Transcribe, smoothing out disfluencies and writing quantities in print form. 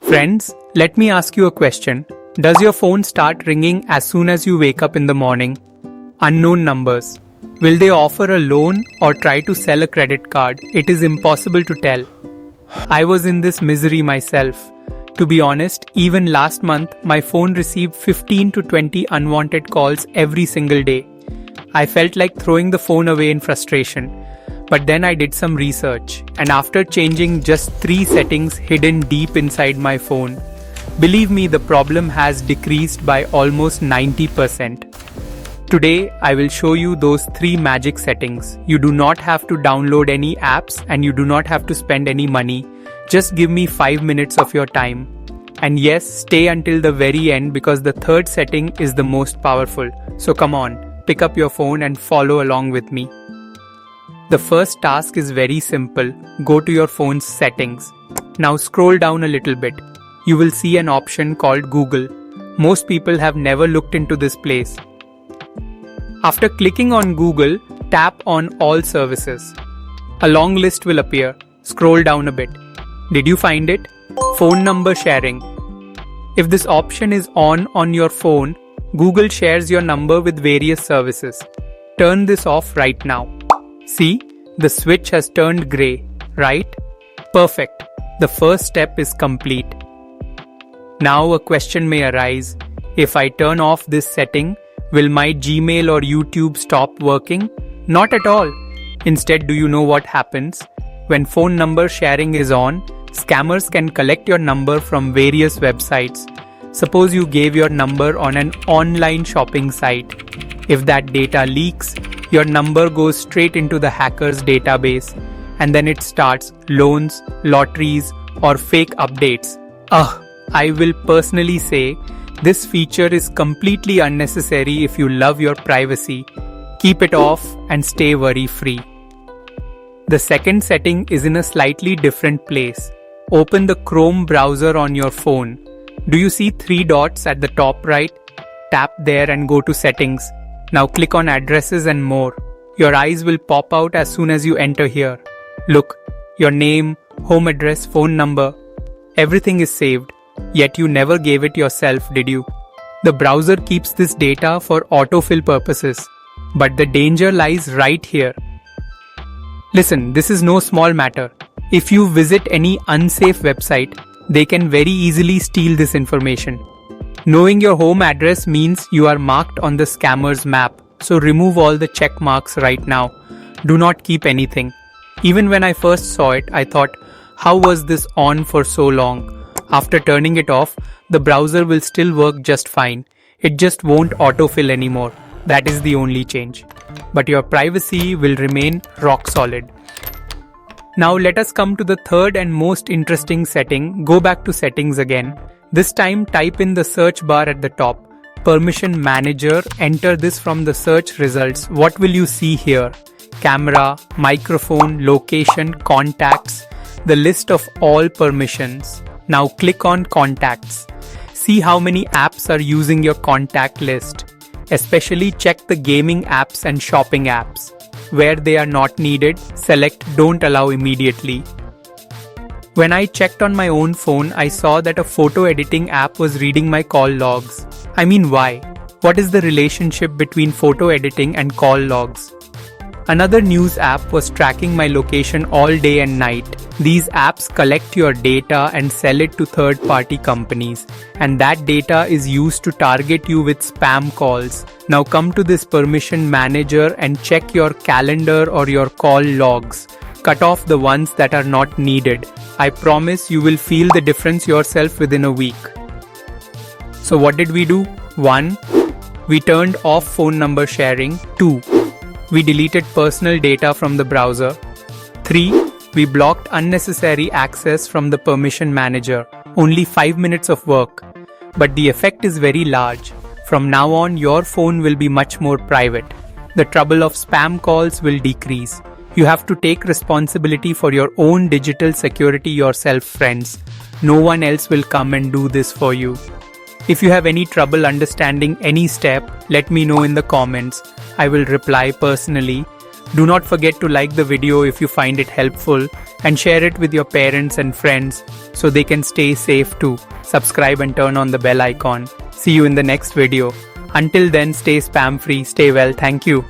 Friends, let me ask you a question. Does your phone start ringing as soon as you wake up in the morning? Unknown numbers. Will they offer a loan or try to sell a credit card? It is impossible to tell. I was in this misery myself. To be honest, even last month, my phone received 15 to 20 unwanted calls every single day. I felt like throwing the phone away in frustration. But then I did some research, and after changing just 3 settings hidden deep inside my phone, believe me, the problem has decreased by almost 90%. Today, I will show you those 3 magic settings. You do not have to download any apps and you do not have to spend any money. Just give me 5 minutes of your time. And yes, stay until the very end because the third setting is the most powerful. So come on, pick up your phone and follow along with me. The first task is very simple. Go to your phone's settings. Now scroll down a little bit. You will see an option called Google. Most people have never looked into this place. After clicking on Google, tap on All Services. A long list will appear. Scroll down a bit. Did you find it? Phone number sharing. If this option is on your phone, Google shares your number with various services. Turn this off right now. See, the switch has turned grey, right? Perfect. The first step is complete. Now a question may arise. If I turn off this setting, will my Gmail or YouTube stop working? Not at all. Instead, do you know what happens? When phone number sharing is on, scammers can collect your number from various websites. Suppose you gave your number on an online shopping site. If that data leaks, your number goes straight into the hacker's database, and then it starts loans, lotteries, or fake updates. I will personally say this feature is completely unnecessary if you love your privacy. Keep it off and stay worry-free. The second setting is in a slightly different place. Open the Chrome browser on your phone. Do you see 3 dots at the top right? Tap there and go to Settings. Now click on Addresses and More. Your eyes will pop out as soon as you enter here. Look, your name, home address, phone number, everything is saved. Yet you never gave it yourself, did you? The browser keeps this data for autofill purposes. But the danger lies right here. Listen, this is no small matter. If you visit any unsafe website, they can very easily steal this information. Knowing your home address means you are marked on the scammer's map, so remove all the check marks right now. Do not keep anything. Even when I first saw it, I thought, how was this on for so long? After turning it off, the browser will still work just fine. It just won't autofill anymore. That is the only change. But your privacy will remain rock solid. Now let us come to the third and most interesting setting. Go back to settings again. This time type in the search bar at the top. Permission Manager. Enter this from the search results. What will you see here? Camera, microphone, location, contacts, the list of all permissions. Now click on Contacts. See how many apps are using your contact list. Especially check the gaming apps and shopping apps. Where they are not needed, select Don't Allow immediately. When I checked on my own phone, I saw that a photo editing app was reading my call logs. I mean, why? What is the relationship between photo editing and call logs? Another news app was tracking my location all day and night. These apps collect your data and sell it to third-party companies, and that data is used to target you with spam calls. Now come to this permission manager and check your calendar or your call logs. Cut off the ones that are not needed. I promise you will feel the difference yourself within a week. So what did we do? 1. We turned off phone number sharing. 2. We deleted personal data from the browser. 3. We blocked unnecessary access from the permission manager. Only 5 minutes of work. But the effect is very large. From now on, your phone will be much more private. The trouble of spam calls will decrease. You have to take responsibility for your own digital security yourself, friends. No one else will come and do this for you. If you have any trouble understanding any step, let me know in the comments. I will reply personally. Do not forget to like the video if you find it helpful and share it with your parents and friends so they can stay safe too. Subscribe and turn on the bell icon. See you in the next video. Until then, stay spam free, stay well. Thank you.